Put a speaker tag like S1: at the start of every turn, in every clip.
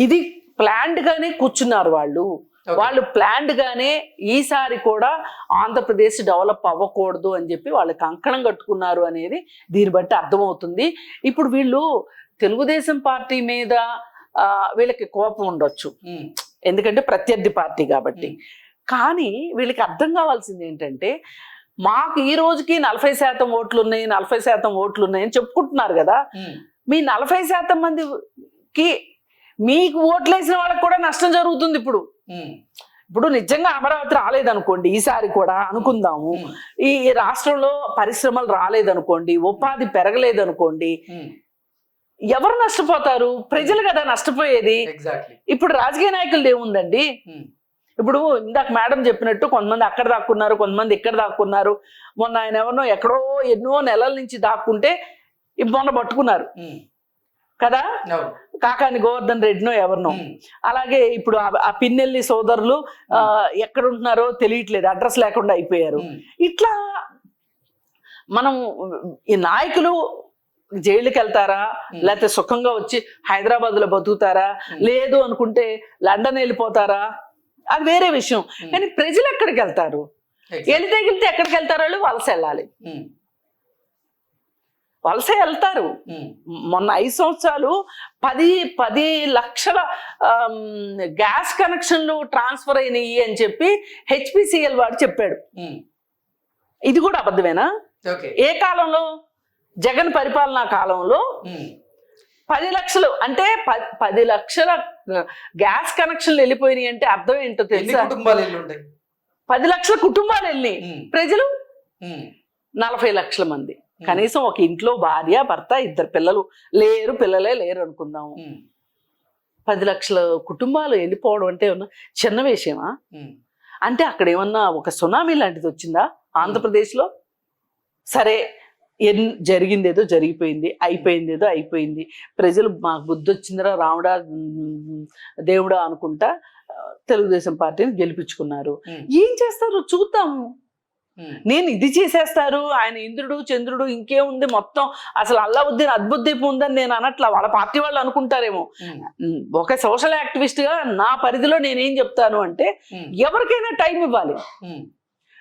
S1: ఇది ప్లాన్డ్ గానే కూర్చున్నారు వాళ్ళు ప్లాన్డ్ గానే ఈసారి కూడా ఆంధ్రప్రదేశ్ డెవలప్ అవ్వకూడదు అని చెప్పి వాళ్ళు కంకణం కట్టుకున్నారు అనేది దీన్ని బట్టి అర్థమవుతుంది. ఇప్పుడు వీళ్ళు తెలుగుదేశం పార్టీ మీద వీళ్ళకి కోపం ఉండొచ్చు, ఎందుకంటే ప్రత్యర్థి పార్టీ కాబట్టి. కానీ వీళ్ళకి అర్థం కావాల్సింది ఏంటంటే, మాకు ఈ రోజుకి 40% ఓట్లు ఉన్నాయి, 40% ఓట్లు ఉన్నాయని చెప్పుకుంటున్నారు కదా. మీ 40% మందికి మీకు ఓట్లు వేసిన వాళ్ళకి కూడా నష్టం జరుగుతుంది. ఇప్పుడు నిజంగా అమరావతి రాలేదనుకోండి, ఈసారి కూడా అనుకుందాము, ఈ రాష్ట్రంలో పరిశ్రమలు రాలేదనుకోండి, ఉపాధి పెరగలేదనుకోండి, ఎవరు నష్టపోతారు? ప్రజలు కదా నష్టపోయేది. ఇప్పుడు రాజకీయ నాయకులు ఏముందండి? ఇప్పుడు ఇందాక మేడం చెప్పినట్టు కొంతమంది అక్కడ దాక్కున్నారు, కొంతమంది ఇక్కడ దాక్కున్నారు. మొన్న ఆయన ఎవరినో ఎక్కడో ఎన్నో నెలల నుంచి దాక్కుంటే మొన్న పట్టుకున్నారు కదా, కాకాని గోవర్ధన్ రెడ్డినో ఎవరినో. అలాగే ఇప్పుడు ఆ పిన్నెల్లి సోదరులు ఎక్కడ ఉంటున్నారో తెలియట్లేదు, అడ్రస్ లేకుండా అయిపోయారు. ఇట్లా మనం ఈ నాయకులు జైలుకి వెళ్తారా, లేకపోతే సుఖంగా వచ్చి హైదరాబాద్ లో బతుకుతారా, లేదు అనుకుంటే లండన్ వెళ్ళిపోతారా, అది వేరే విషయం. కానీ ప్రజలు ఎక్కడికి వెళ్తారు? వెళితే ఎక్కడికి వెళ్తారు? వాళ్ళు వలస వెళ్ళాలి, వలస వెళ్తారు. మొన్న 5 సంవత్సరాలు 10 లక్షల గ్యాస్ కనెక్షన్లు ట్రాన్స్ఫర్ అయినాయి అని చెప్పి హెచ్పిసిఎల్ వాడు చెప్పాడు. ఇది కూడా అబద్ధమేనా? ఏ కాలంలో? జగన్ పరిపాలనా కాలంలో 10 లక్షలు అంటే 10 లక్షల గ్యాస్ కనెక్షన్లు వెళ్ళిపోయినాయి అంటే అర్థం ఏంటో తెలుసా? 10 లక్షల కుటుంబాలు వెళ్ళి, ప్రజలు 40 లక్షల మంది. కనీసం ఒక ఇంట్లో భార్య భర్త 2 పిల్లలు లేరు, పిల్లలే లేరు అనుకుందాము. 10 లక్షల కుటుంబాలు వెళ్ళిపోవడం అంటే చిన్న విషయమా? అంటే అక్కడ ఏమన్నా ఒక సునామీ లాంటిది వచ్చిందా ఆంధ్రప్రదేశ్లో? సరే, జరిగిందేదో జరిగిపోయింది, అయిపోయిందేదో అయిపోయింది. ప్రజలు మాకు బుద్ధి వచ్చిందిరా రాముడా దేవుడా అనుకుంటా తెలుగుదేశం పార్టీని గెలిపించుకున్నారు. ఏం చేస్తారు చూద్దాము. నేను ఇది చేసేస్తారు, ఆయన ఇంద్రుడు చంద్రుడు ఇంకేముంది మొత్తం అసలు అల్లావుద్దీన్ అద్భుతదీపం ఉందని నేను అనట్లా, వాళ్ళ పార్టీ వాళ్ళు అనుకుంటారేమో. ఒక సోషల్ యాక్టివిస్ట్ గా నా పరిధిలో నేనేం చెప్తాను అంటే, ఎవరికైనా టైం ఇవ్వాలి.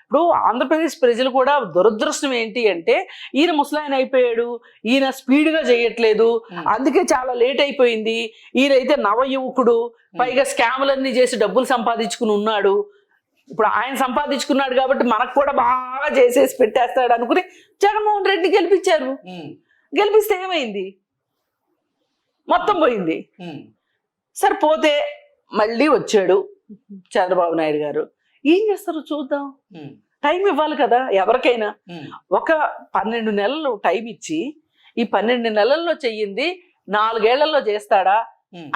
S1: ఇప్పుడు ఆంధ్రప్రదేశ్ ప్రజలు కూడా దురదృష్టం ఏంటి అంటే, ఈయన ముసలాయన అయిపోయాడు, ఈయన స్పీడ్ గా చేయట్లేదు, అందుకే చాలా లేట్ అయిపోయింది. ఈయనైతే నవయువకుడు, పైగా స్కాములన్నీ చేసి డబ్బులు సంపాదించుకుని ఉన్నాడు. ఇప్పుడు ఆయన సంపాదించుకున్నాడు కాబట్టి మనకు కూడా బాగా చేసేసి పెట్టేస్తాడు అనుకుని జగన్మోహన్ రెడ్డి గెలిపించారు. గెలిపిస్తే ఏమైంది? మొత్తం పోయింది. సరిపోతే మళ్ళీ వచ్చాడు చంద్రబాబు నాయుడు గారు. ఏం చేస్తారు చూద్దాం, టైం ఇవ్వాలి కదా ఎవరికైనా. ఒక 12 నెలలు టైం ఇచ్చి ఈ 12 నెలల్లో చెయ్యింది 4 ఏళ్లలో చేస్తాడా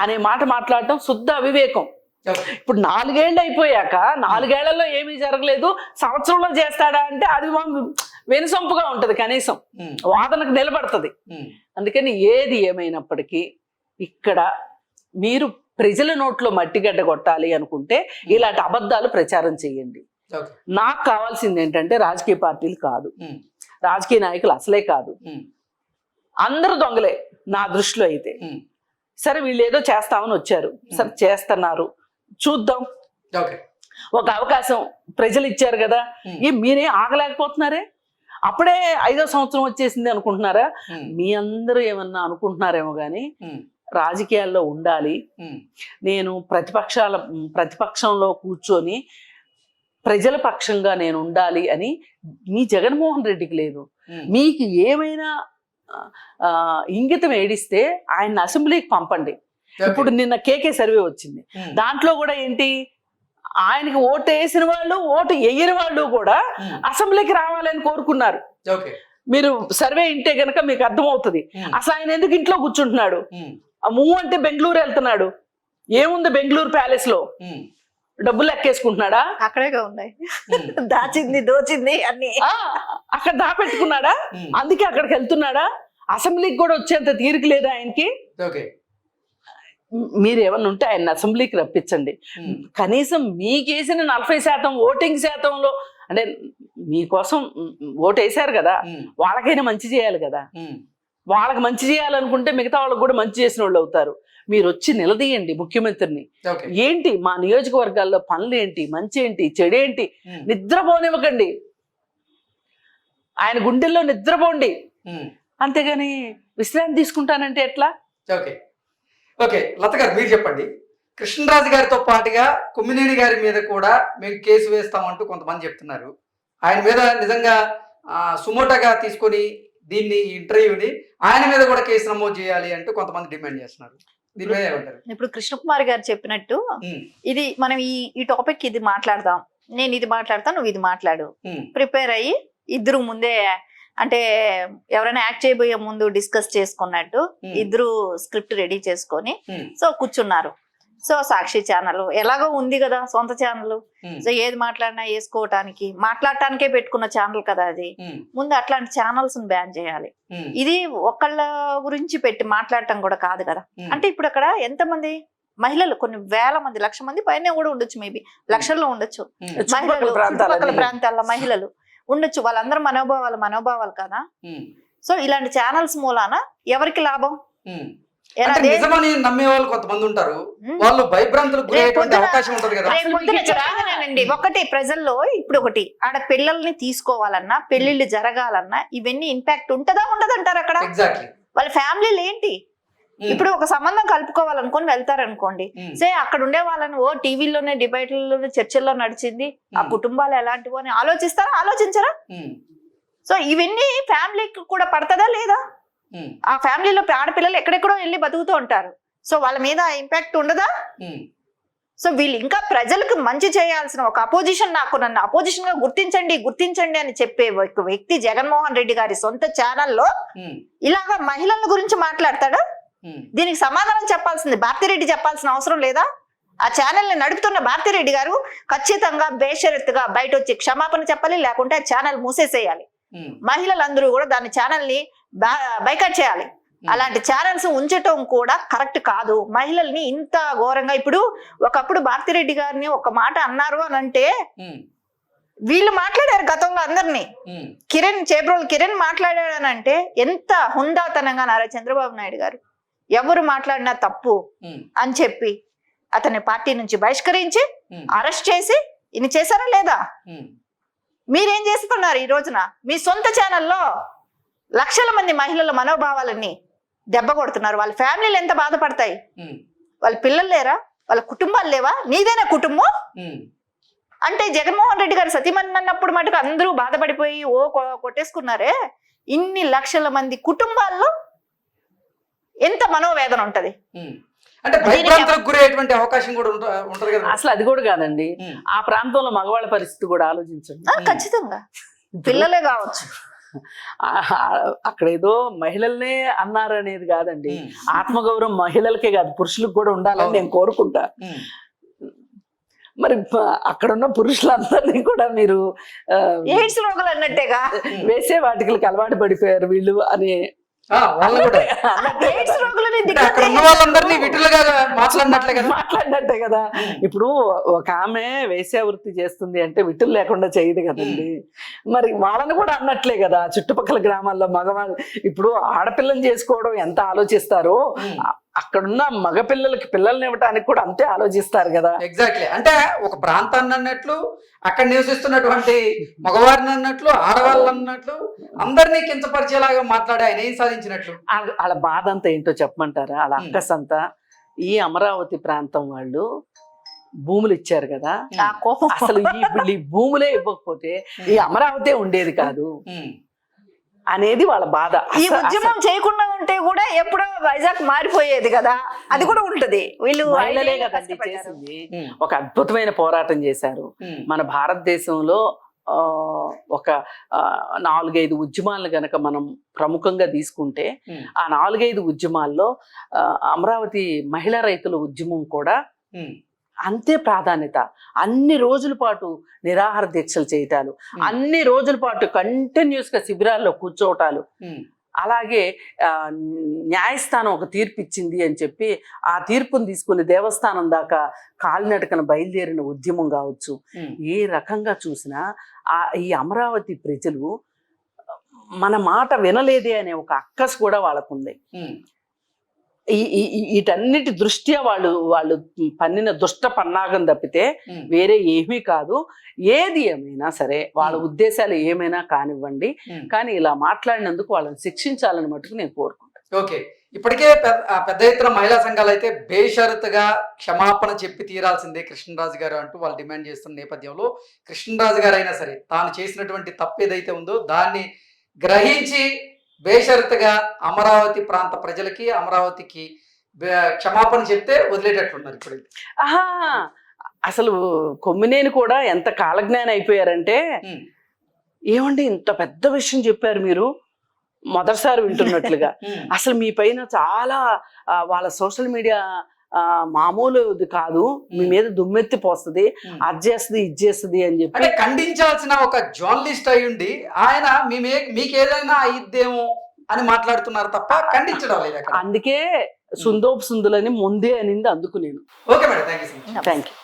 S1: అనే మాట మాట్లాడటం శుద్ధ అవివేకం. ఇప్పుడు 4 ఏళ్ళు అయిపోయాక 4 ఏళ్లలో ఏమీ జరగలేదు, సంవత్సరంలో చేస్తాడా అంటే అది వెనుసొంపుగా ఉంటది, కనీసం వాదనకు నిలబడుతుంది. అందుకని ఏది ఏమైనప్పటికీ ఇక్కడ మీరు ప్రజల నోట్లో మట్టిగడ్డ కొట్టాలి అనుకుంటే ఇలాంటి అబద్ధాలు ప్రచారం చేయండి. నాకు కావాల్సింది ఏంటంటే రాజకీయ పార్టీలు కాదు, రాజకీయ నాయకులు అసలే కాదు, అందరూ దొంగలే నా దృష్టిలో అయితే. సరే, వీళ్ళు ఏదో చేస్తామని వచ్చారు, సరే చేస్తున్నారు, చూద్దాం. ఒక అవకాశం ప్రజలు ఇచ్చారు కదా, మీరే ఆగలేకపోతున్నారే? అప్పుడే 5వ సంవత్సరం వచ్చేసింది అనుకుంటున్నారా? మీ అందరూ ఏమన్నా అనుకుంటున్నారేమో కానీ రాజకీయాల్లో ఉండాలి, నేను ప్రతిపక్షంలో కూర్చొని ప్రజల పక్షంగా నేను ఉండాలి అని మీ జగన్మోహన్ రెడ్డికి లేదు. మీకు ఏమైనా ఇంగితం ఏడిస్తే ఆయన అసెంబ్లీకి పంపండి. ఇప్పుడు నిన్న కేకే సర్వే వచ్చింది, దాంట్లో కూడా ఏంటి, ఆయనకి ఓటు వేసిన వాళ్ళు ఓటు వేయని వాళ్ళు కూడా అసెంబ్లీకి రావాలని కోరుకున్నారు. మీరు సర్వే ఇంటే గనక మీకు అర్థమవుతుంది అసలు ఆయన ఎందుకు ఇంట్లో కూర్చుంటున్నాడు. అంటే బెంగళూరు వెళ్తున్నాడు, ఏముంది బెంగళూరు ప్యాలెస్ లో డబ్బులు ఎక్కేసుకుంటున్నాడా?
S2: అక్కడే ఉన్నాయి, దాచింది దోచింది అన్ని
S1: అక్కడ దాపెట్టుకున్నాడా? అందుకే అక్కడికి వెళ్తున్నాడా? అసెంబ్లీకి కూడా వచ్చేంత తీరిక లేదా ఆయనకి. మీరు ఏమన్నా ఉంటే ఆయన అసెంబ్లీకి రప్పించండి. కనీసం మీకేసిన 40% ఓటింగ్ శాతంలో, అంటే మీకోసం ఓటు వేసారు కదా, వాళ్ళకైనా మంచి చేయాలి కదా. వాళ్ళకి మంచి చేయాలనుకుంటే మిగతా వాళ్ళకి కూడా మంచి చేసిన వాళ్ళు అవుతారు. మీరు వచ్చి నిలదీయండి ముఖ్యమంత్రిని. ఏంటి మా నియోజకవర్గాల్లో పనులు ఏంటి, మంచి ఏంటి, చెడేంటి, నిద్రపోనివ్వకండి, ఆయన గుండెల్లో నిద్రపోండి. అంతేగాని విశ్రాంతి తీసుకుంటానంటే ఎట్లా?
S3: ఓకే ఓకే లత గారు మీరు చెప్పండి. కృష్ణరాజు గారితో పాటుగా కొమ్మినేని గారి మీద కూడా మేము కేసు వేస్తామంటూ కొంతమంది చెప్తున్నారు. ఆయన మీద నిజంగా సుమోటోగా తీసుకొని దీన్ని ఇంటర్వ్యూని ఆయన మీద కూడా కేసు నమోదు చేయాలి అంటూ కొంతమంది డిమాండ్ చేస్తున్నారు. దీని మీద ఏమంటారు?
S2: ఇప్పుడు కృష్ణకుమార్ గారు చెప్పినట్టు ఇది మనం ఈ టాపిక్ ఇది మాట్లాడదాం, నేను ఇది మాట్లాడతా, నువ్వు ఇది మాట్లాడు, ప్రిపేర్ అయ్యి ఇద్దరు ముందే అంటే ఎవరైనా యాక్ట్ చేయబోయే ముందు డిస్కస్ చేసుకున్నట్టు ఇద్దరు స్క్రిప్ట్ రెడీ చేసుకొని సో కూర్చున్నారు. సో సాక్షి ఛానల్ ఎలాగో ఉంది కదా సొంత ఛానల్, సో ఏది మాట్లాడినా వేసుకోవటానికి మాట్లాడటానికే పెట్టుకున్న ఛానల్ కదా అది. ముందు అట్లాంటి ఛానల్స్ బ్యాన్ చేయాలి. ఇది ఒకళ్ళ గురించి పెట్టి మాట్లాడటం కూడా కాదు కదా. అంటే ఇప్పుడు అక్కడ ఎంతమంది మహిళలు, కొన్ని వేల మంది, లక్ష మంది పైన కూడా ఉండొచ్చు, మేబీ లక్షల్లో ఉండొచ్చు మహిళలు, చుట్టుపక్కల ప్రాంతాల్లో మహిళలు ఉండొచ్చు. వాళ్ళందరూ మనోభావాలు కదా. సో ఇలాంటి ఛానల్స్ మూలాన ఎవరికి లాభం?
S3: నిజమని నమ్మే వాళ్ళు కొంతమంది ఉంటారు, వాళ్ళు భయభ్రాంతులకు గురయ్యేటువంటి అవకాశం ఉంటది కదా.
S2: ఒకటి ప్రజల్లో ఇప్పుడు ఒకటి ఆడ పిల్లల్ని తీసుకోవాలన్నా, పెళ్లిళ్ళు జరగాలన్నా ఇవన్నీ ఇంపాక్ట్ ఉంటదా ఉండదంటారు అక్కడ? వాళ్ళ ఫ్యామిలీలు ఏంటి? ఇప్పుడు ఒక సంబంధం కలుపుకోవాలనుకొని వెళ్తారనుకోండి, సే అక్కడ ఉండే వాళ్ళని ఓ టీవీలోనే డిబేట్లలోనే చర్చల్లో నడిచింది, ఆ కుటుంబాలు ఎలాంటివో అని ఆలోచిస్తారా? ఆలోచించరా? సో ఇవన్నీ ఫ్యామిలీకి కూడా పడతదా లేదా? ఆ ఫ్యామిలీలో ఆడపిల్లలు ఎక్కడెక్కడో వెళ్ళి బతుకుతూ ఉంటారు. సో వాళ్ళ మీద ఇంపాక్ట్ ఉండదా? సో వీళ్ళు ఇంకా ప్రజలకు మంచి చేయాల్సిన ఒక అపోజిషన్, నన్ను అపోజిషన్ గా గుర్తించండి అని చెప్పే ఒక వ్యక్తి జగన్మోహన్ రెడ్డి గారి సొంత ఛానల్లో ఇలాగా మహిళల గురించి మాట్లాడతాడా? దీనికి సమాధానం చెప్పాల్సింది భారతిరెడ్డి చెప్పాల్సిన అవసరం లేదా? ఆ ఛానల్ ని నడుపుతున్న భారతిరెడ్డి గారు ఖచ్చితంగా బేషరత్తుగా బయట వచ్చి క్షమాపణ చెప్పాలి, లేకుంటే ఆ ఛానల్ మూసేసేయాలి. మహిళలందరూ కూడా దాని ఛానల్ ని బైకట్ చేయాలి. అలాంటి ఛానల్స్ ఉంచటం కూడా కరెక్ట్ కాదు. మహిళల్ని ఇంత ఘోరంగా ఇప్పుడు ఒకప్పుడు భారతిరెడ్డి గారిని ఒక మాట అన్నారు అని అంటే వీళ్ళు మాట్లాడారు గతంలో అందరినీ. చేబ్రోలు కిరణ్ మాట్లాడాడనంటే ఎంత హుందాతనంగా నారా చంద్రబాబు నాయుడు గారు ఎవరు మాట్లాడినా తప్పు అని చెప్పి అతని పార్టీ నుంచి బహిష్కరించి అరెస్ట్ చేసి ఇన్ని చేశారా లేదా? మీరేం చేస్తున్నారు ఈ రోజున? మీ సొంత ఛానల్లో లక్షల మంది మహిళల మనోభావాలని దెబ్బ కొడుతున్నారు. వాళ్ళ ఫ్యామిలీలు ఎంత బాధపడతాయి? వాళ్ళ పిల్లలు లేరా? వాళ్ళ కుటుంబాలు లేవా? నీదేనా కుటుంబం? అంటే జగన్మోహన్ రెడ్డి గారు సతీమణి అన్నప్పుడు మటుకు అందరూ బాధపడిపోయి కొట్టేసుకున్నారే. ఇన్ని లక్షల మంది కుటుంబాల్లో ఎంత మనోవేదన ఉంటది.
S1: అసలు అది కూడా కాదండి, ఆ ప్రాంతంలో మగవాళ్ళ పరిస్థితి కూడా ఆలోచించండి.
S2: ఖచ్చితంగా పిల్లలే కావచ్చు.
S1: అక్కడ ఏదో మహిళల్నే అన్నారు అనేది కాదండి, ఆత్మగౌరవం మహిళలకే కాదు పురుషులకు కూడా ఉండాలని నేను కోరుకుంటా. మరి అక్కడున్న పురుషులందరినీ కూడా మీరు
S2: ఎయిడ్స్ రోగులు అన్నట్టేగా
S1: వేసే వాటికి అలవాటు పడిపోయారు వీళ్ళు అని మాట్లాడినట్టే కదా. ఇప్పుడు ఒక ఆమె వేశ్యా వృత్తి చేస్తుంది అంటే విటులు లేకుండా చేయదు కదండి. మరి వాళ్ళని కూడా అన్నట్లే కదా చుట్టుపక్కల గ్రామాల్లో మగవాళ్ళు. ఇప్పుడు ఆడపిల్లని చేసుకోవడం ఎంత ఆలోచిస్తారో అక్కడున్న మగపిల్లలకి పిల్లల్ని ఇవ్వటానికి కూడా అంతే ఆలోచిస్తారు కదా.
S3: ఎగ్జాక్ట్లీ. అంటే ఒక ప్రాంతాన్ని అన్నట్లు, అక్కడ నివసిస్తున్నటువంటి మగవారిని అన్నట్లు, ఆడవాళ్ళు అన్నట్లు అందరినీ కించపరిచేలాగా మాట్లాడి ఆయన ఏం సాధించినట్లు.
S1: వాళ్ళ బాధ అంతా ఏంటో చెప్పమంటారా? వాళ్ళ అక్కసంతా ఈ అమరావతి ప్రాంతం వాళ్ళు భూములు ఇచ్చారు కదా, అసలు ఈ భూములే ఇవ్వకపోతే ఈ అమరావతి ఉండేది కాదు అనేది వాళ్ళ బాధ.
S2: ఈ ఉద్యమం చేయకుండా ఉంటే కూడా ఎప్పుడో వైజాగ్ మారిపోయేది కదా, అది కూడా ఉంటది. వీళ్ళు
S1: మహిళలే కదండి చేసింది. ఒక అద్భుతమైన పోరాటం చేశారు. మన భారతదేశంలో ఒక 4-5 ఉద్యమాలను గనక మనం ప్రముఖంగా తీసుకుంటే ఆ 4-5 ఉద్యమాల్లో అమరావతి మహిళా రైతుల ఉద్యమం కూడా అంతే ప్రాధాన్యత. అన్ని రోజుల పాటు నిరాహార దీక్షలు చేయటాలు, అన్ని రోజుల పాటు కంటిన్యూస్ గా శిబిరాల్లో కూర్చోవటాలు, అలాగే న్యాయస్థానం ఒక తీర్పు ఇచ్చింది అని చెప్పి ఆ తీర్పును తీసుకుని దేవస్థానం దాకా కాలినడకన బయలుదేరిన ఉద్యమం కావచ్చు. ఏ రకంగా చూసినా ఈ అమరావతి ప్రజలు మన మాట వినలేదే అనే ఒక అక్కస్ కూడా వాళ్ళకు ఉంది. వీటన్నిటి దృష్ట్యా వాళ్ళు పన్నిన దుష్ట పన్నాగం తప్పితే వేరే ఏమీ కాదు. ఏది ఏమైనా సరే వాళ్ళ ఉద్దేశాలు ఏమైనా కానివ్వండి, కానీ ఇలా మాట్లాడినందుకు వాళ్ళని శిక్షించాలని మటుకు నేను కోరుకుంటాను.
S3: ఓకే, ఇప్పటికే పెద్ద ఎత్తున మహిళా సంఘాలు అయితే బేషరతుగా క్షమాపణ చెప్పి తీరాల్సిందే కృష్ణరాజు గారు అంటూ వాళ్ళు డిమాండ్ చేస్తున్న నేపథ్యంలో కృష్ణరాజు గారు అయినా సరే తాను చేసినటువంటి తప్పు ఏదైతే ఉందో దాన్ని గ్రహించి బేషరతుగా అమరావతి ప్రాంత ప్రజలకి, అమరావతికి క్షమాపణ చెప్తే వదిలేటట్లున్నారు ఇప్పుడు.
S1: ఆహా, అసలు కొమ్మినేని కూడా ఎంత కాలజ్ఞానం అయిపోయారంటే, ఏమండి ఇంత పెద్ద విషయం చెప్పారు మీరు మొదటిసారి వింటున్నట్లుగా. అసలు మీ పైన చాలా వాళ్ళ సోషల్ మీడియా మామూలుది కాదు, మీ మీద దుమ్మెత్తి పోస్తుంది, అది చేస్తుంది ఇది చేస్తుంది అని చెప్పి
S3: అంటే ఖండించాల్సిన ఒక జర్నలిస్ట్ అయ్యుండి ఆయన మీకేదైనా అయిద్దేమో అని మాట్లాడుతున్నారు తప్ప ఖండించడం లేదు.
S1: అందుకే సుందోపు సుందులని ముందే అనింది అందుకు నేను.
S3: Okay madam, thank you.